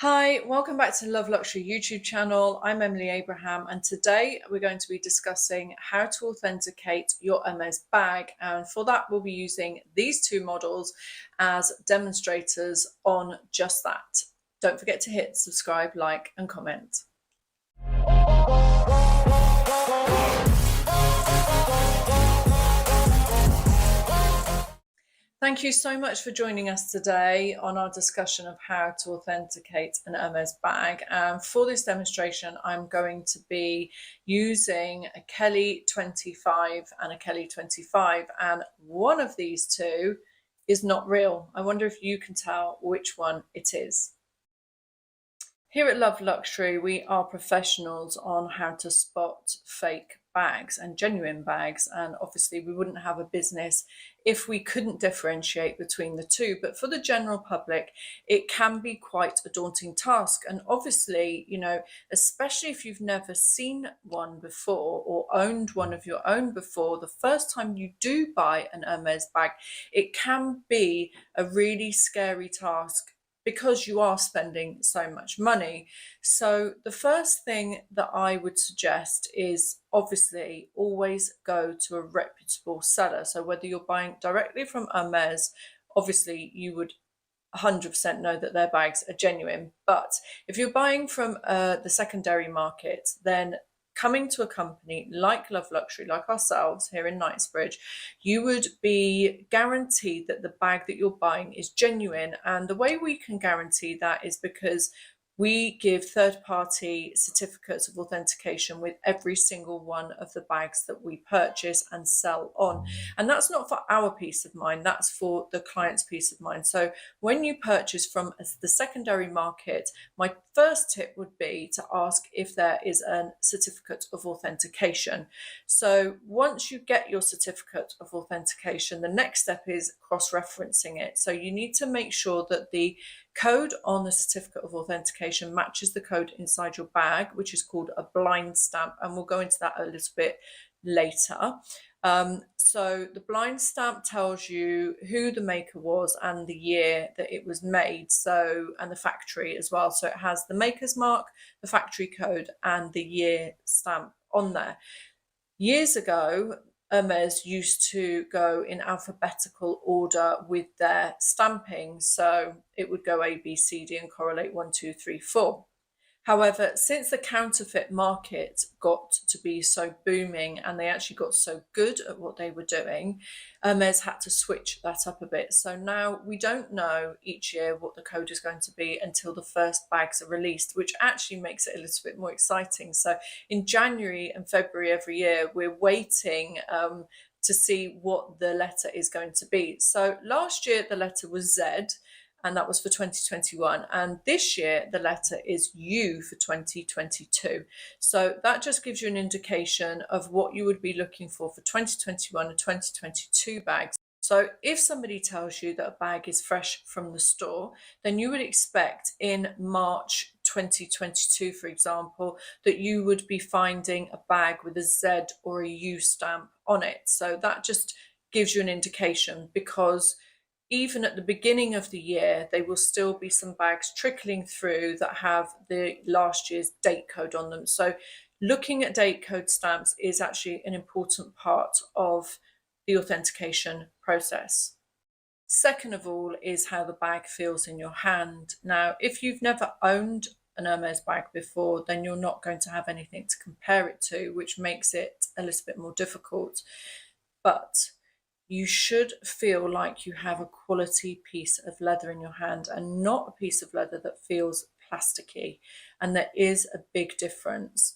Hi, welcome back to Love Luxury YouTube channel. I'm Emily Abraham, and today we're going to be discussing how to authenticate your Hermes bag. And for that, we'll be using these two models as demonstrators on just that. Don't forget to hit subscribe, like, and comment. Thank you so much for joining us today on our discussion of how to authenticate an Hermes bag. And for this demonstration, I'm going to be using a Kelly 25 and a Kelly 25, and one of these two is not real. I wonder if you can tell which one it is. Here at Love Luxury, we are professionals on how to spot fake bags and genuine bags. And obviously, we wouldn't have a business if we couldn't differentiate between the two. But for the general public, it can be quite a daunting task. And obviously, especially if you've never seen one before or owned one of your own before, the first time you do buy an Hermes bag, it can be a really scary task because you are spending so much money. So the first thing that I would suggest is obviously always go to a reputable seller. So whether you're buying directly from Hermes, obviously you would 100% know that their bags are genuine. But if you're buying from the secondary market, then coming to a company like Love Luxury, like ourselves here in Knightsbridge, you would be guaranteed that the bag that you're buying is genuine. And the way we can guarantee that is because we give third-party certificates of authentication with every single one of the bags that we purchase and sell on. And that's not for our peace of mind, that's for the client's peace of mind. So when you purchase from the secondary market, my first tip would be to ask if there is a certificate of authentication. So once you get your certificate of authentication, the next step is cross-referencing it. So you need to make sure that the code on the certificate of authentication matches the code inside your bag, which is called a blind stamp, and we'll go into that a little bit later. So the blind stamp tells you who the maker was and the year that it was made, and the factory as well. So it has the maker's mark, the factory code, and the year stamp on there. Years ago, Hermes used to go in alphabetical order with their stamping. So it would go A, B, C, D and correlate 1, 2, 3, 4. However, since the counterfeit market got to be so booming and they actually got so good at what they were doing, Hermes had to switch that up a bit. So now we don't know each year what the code is going to be until the first bags are released, which actually makes it a little bit more exciting. So in January and February every year, we're waiting to see what the letter is going to be. So last year, the letter was Z, and that was for 2021. And this year, the letter is U for 2022. So that just gives you an indication of what you would be looking for 2021 and 2022 bags. So if somebody tells you that a bag is fresh from the store, then you would expect in March 2022, for example, that you would be finding a bag with a Z or a U stamp on it. So that just gives you an indication, because even at the beginning of the year, there will still be some bags trickling through that have the last year's date code on them. So looking at date code stamps is actually an important part of the authentication process. Second of all is how the bag feels in your hand. Now, if you've never owned an Hermes bag before, then you're not going to have anything to compare it to, which makes it a little bit more difficult. But you should feel like you have a quality piece of leather in your hand and not a piece of leather that feels plasticky. And there is a big difference.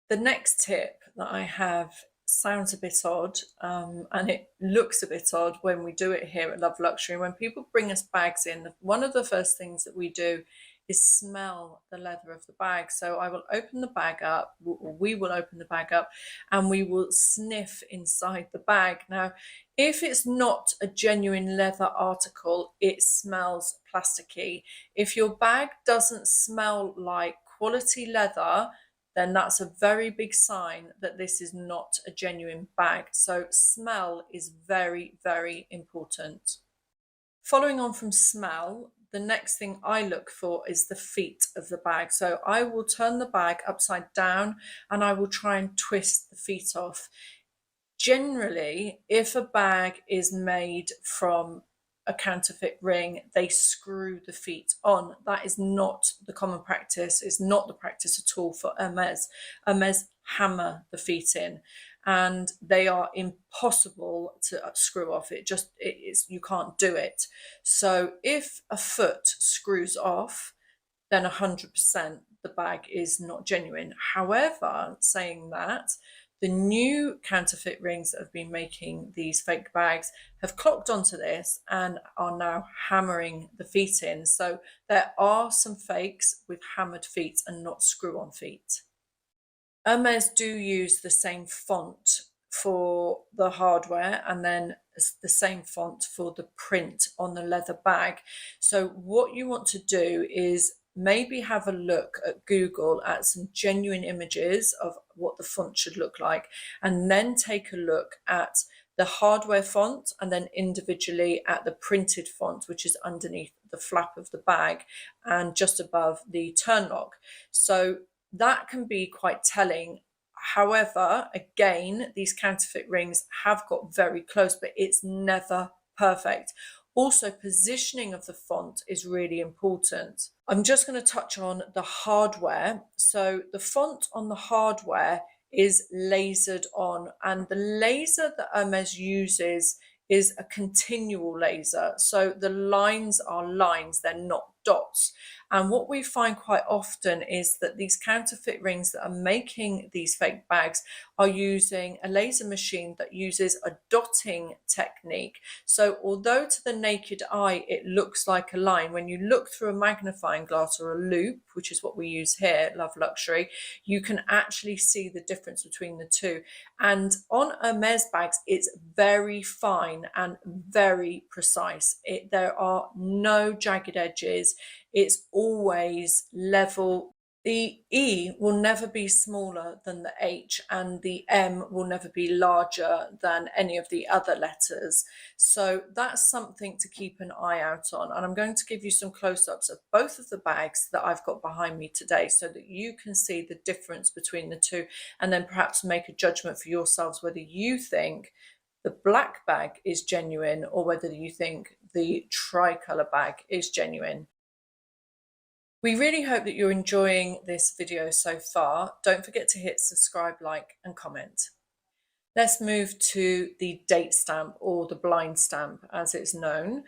The next tip that I have sounds a bit odd, and it looks a bit odd when we do it here at Love Luxury. When people bring us bags in, one of the first things that we do is smell the leather of the bag. So I will open the bag up, or we will open the bag up, and we will sniff inside the bag. Now, if it's not a genuine leather article, it smells plasticky. If your bag doesn't smell like quality leather, then that's a very big sign that this is not a genuine bag. So smell is very, very important. Following on from smell, the next thing I look for is the feet of the bag. So I will turn the bag upside down and I will try and twist the feet off. Generally, if a bag is made from a counterfeit ring, they screw the feet on. That is not the common practice, it's not the practice at all for Hermes. Hermes hammer the feet in, and they are impossible to screw off. It is, you can't do it. So if a foot screws off, then 100% the bag is not genuine. However, saying that, the new counterfeit rings that have been making these fake bags have clocked onto this and are now hammering the feet in. So there are some fakes with hammered feet and not screw-on feet. Hermes do use the same font for the hardware and then the same font for the print on the leather bag. So what you want to do is maybe have a look at Google at some genuine images of what the font should look like, and then take a look at the hardware font and then individually at the printed font, which is underneath the flap of the bag and just above the turn lock. So that can be quite telling. However, again, these counterfeit rings have got very close, but it's never perfect. Also, positioning of the font is really important. I'm just going to touch on the hardware. So the font on the hardware is lasered on, and the laser that Hermes uses is a continual laser. So the lines are lines, they're not dots. And what we find quite often is that these counterfeit rings that are making these fake bags are using a laser machine that uses a dotting technique. So although to the naked eye it looks like a line, when you look through a magnifying glass or a loupe, which is what we use here, Love Luxury, you can actually see the difference between the two. And on Hermes bags, it's very fine and very precise. There are no jagged edges. It's always level. The E will never be smaller than the H, and the M will never be larger than any of the other letters. So that's something to keep an eye out on. And I'm going to give you some close-ups of both of the bags that I've got behind me today so that you can see the difference between the two, and then perhaps make a judgment for yourselves whether you think the black bag is genuine or whether you think the tricolour bag is genuine. We really hope that you're enjoying this video so far. Don't forget to hit subscribe, like, and comment. Let's move to the date stamp, or the blind stamp as it's known.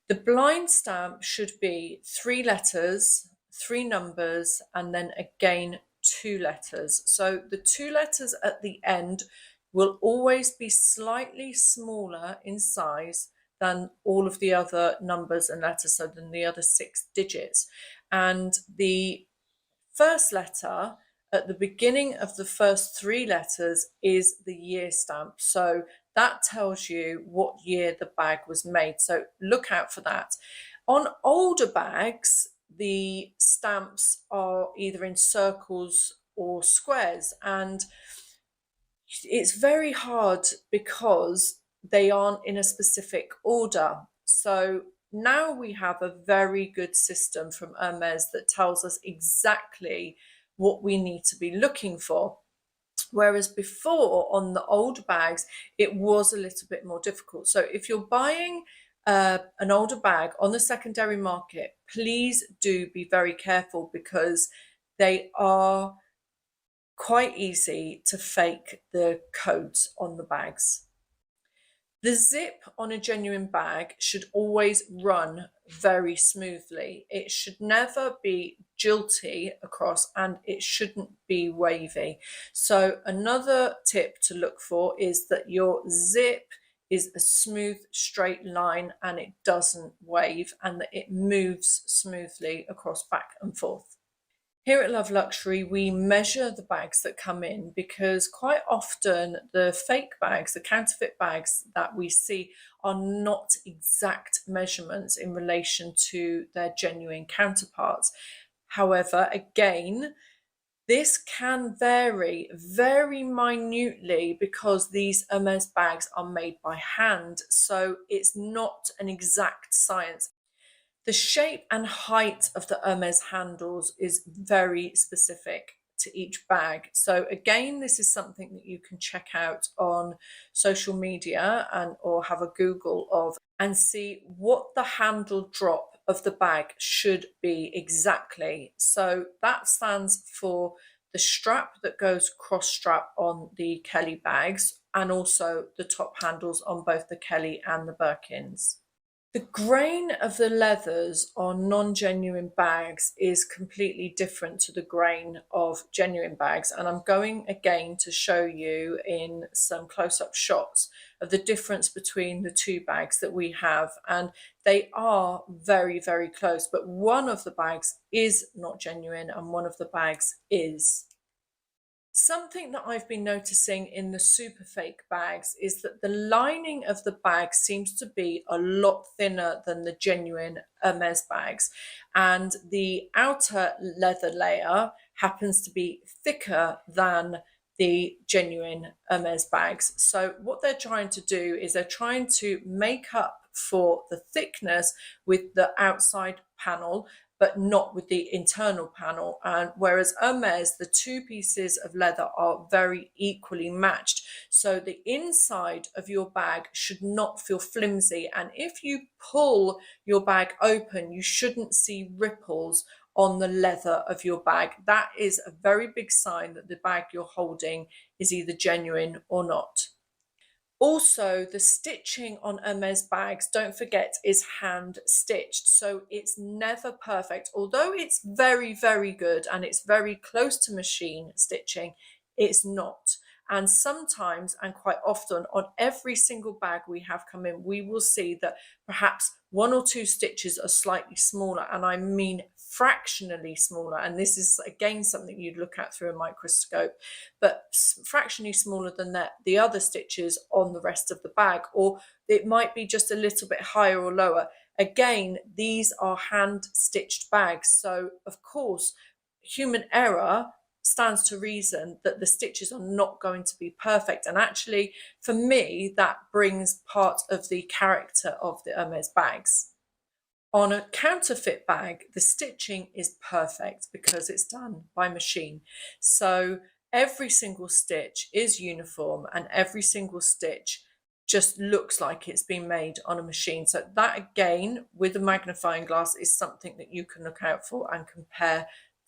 The blind stamp should be 3 letters, 3 numbers, and then again 2 letters. So the 2 letters at the end will always be slightly smaller in size than all of the other numbers and letters, so than the other 6 digits. And the first letter at the beginning of the first 3 letters is the year stamp. So that tells you what year the bag was made. So look out for that. On older bags, the stamps are either in circles or squares, and it's very hard because they aren't in a specific order. So now we have a very good system from Hermes that tells us exactly what we need to be looking for. Whereas before, on the old bags, it was a little bit more difficult. So if you're buying an older bag on the secondary market, please do be very careful, because they are quite easy to fake the codes on the bags. The zip on a genuine bag should always run very smoothly. It should never be jilty across, and it shouldn't be wavy. So another tip to look for is that your zip is a smooth straight line and it doesn't wave, and that it moves smoothly across back and forth. Here at Love Luxury, we measure the bags that come in, because quite often the fake bags, the counterfeit bags that we see, are not exact measurements in relation to their genuine counterparts. However, again, this can vary very minutely because these Hermes bags are made by hand, so it's not an exact science. The shape and height of the Hermes handles is very specific to each bag. So again, this is something that you can check out on social media and or have a Google of and see what the handle drop of the bag should be exactly. So that stands for the strap that goes cross strap on the Kelly bags and also the top handles on both the Kelly and the Birkins. The grain of the leathers on non-genuine bags is completely different to the grain of genuine bags, and I'm going again to show you in some close-up shots of the difference between the two bags that we have, and they are very, very close, but one of the bags is not genuine and one of the bags is. Something that I've been noticing in the super fake bags is that the lining of the bag seems to be a lot thinner than the genuine Hermes bags, and the outer leather layer happens to be thicker than the genuine Hermes bags. So what they're trying to do is they're trying to make up for the thickness with the outside panel but not with the internal panel. And whereas Hermes, the two pieces of leather are very equally matched. So the inside of your bag should not feel flimsy. And if you pull your bag open, you shouldn't see ripples on the leather of your bag. That is a very big sign that the bag you're holding is either genuine or not. Also, the stitching on Hermes bags, don't forget, is hand stitched. So it's never perfect. Although it's very, very good and it's very close to machine stitching, it's not. And sometimes, and quite often, on every single bag we have come in, we will see that perhaps one or two stitches are slightly smaller, and I mean fractionally smaller. And this is again something you'd look at through a microscope, but fractionally smaller than the other stitches on the rest of the bag, or it might be just a little bit higher or lower. Again, these are hand stitched bags, so of course human error stands to reason that the stitches are not going to be perfect. And actually, for me, that brings part of the character of the Hermes bags. On a counterfeit bag, the stitching is perfect because it's done by machine. So every single stitch is uniform and every single stitch just looks like it's been made on a machine. So that again, with a magnifying glass, is something that you can look out for and compare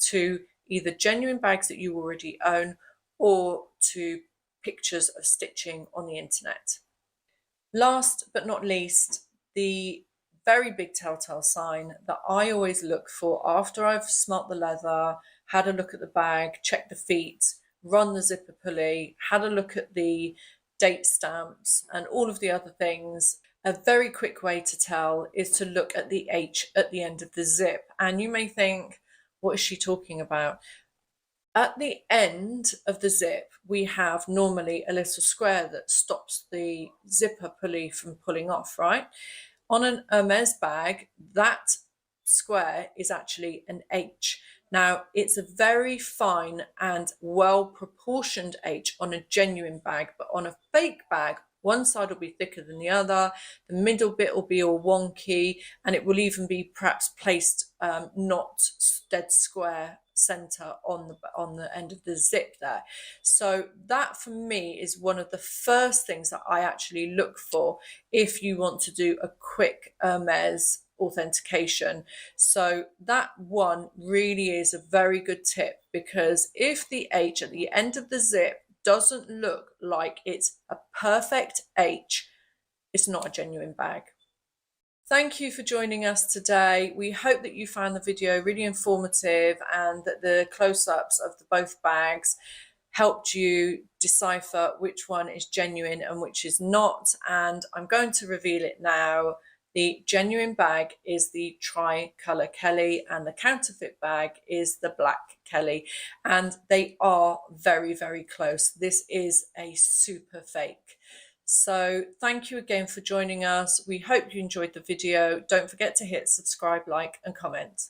to either genuine bags that you already own or to pictures of stitching on the internet. Last but not least, the very big telltale sign that I always look for after I've smelt the leather, had a look at the bag, checked the feet, run the zipper pulley, had a look at the date stamps and all of the other things. A very quick way to tell is to look at the H at the end of the zip. And you may think, what is she talking about? At the end of the zip, we have normally a little square that stops the zipper pulley from pulling off, right? On an Hermes bag, that square is actually an H. Now, it's a very fine and well-proportioned H on a genuine bag, but on a fake bag, one side will be thicker than the other, the middle bit will be all wonky, and it will even be perhaps placed not dead square center on the end of the zip there. So that for me is one of the first things that I actually look for if you want to do a quick Hermes authentication. So that one really is a very good tip, because if the H at the end of the zip doesn't look like it's a perfect H, it's not a genuine bag. Thank you for joining us today. We hope that you found the video really informative and that the close-ups of both bags helped you decipher which one is genuine and which is not. And I'm going to reveal it now. The genuine bag is the tri-colour Kelly and the counterfeit bag is the black Kelly. And they are very, very close. This is a super fake. So thank you again for joining us. We hope you enjoyed the video. Don't forget to hit subscribe, like and comment.